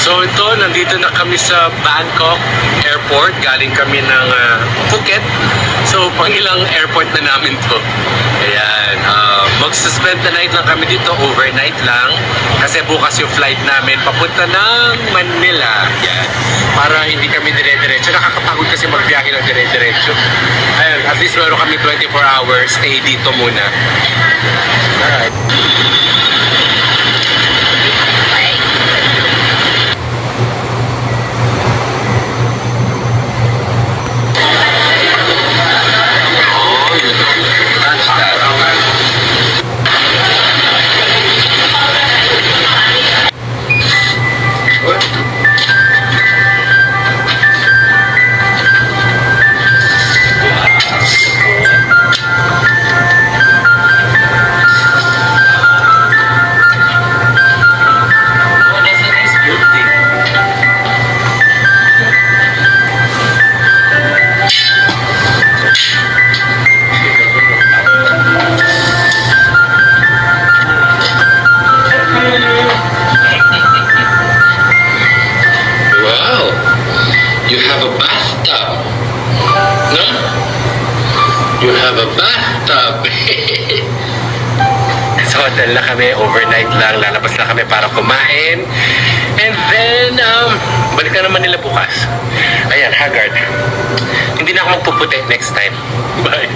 So ito, nandito na kami sa Bangkok Airport. Galing kami ng Phuket. So pang ilang airport na namin to. Ayan, mag-suspend the night lang kami dito, overnight lang. Kasi bukas yung flight namin papunta ng Manila. Ayan, para hindi kami dire-diretso. Nakakapagod kasi magbiyahe ng dire-diretso. Ayan, at least meron kami 24 hours stay dito muna. Alright. You have a bathtub. No? You have a bathtub. Sa hotel na kami, overnight lang. Lalabas lang kami para kumain. And then, balik na naman nila bukas. Ayan, Haggard. Hindi na ako magpuputi next time. Bye.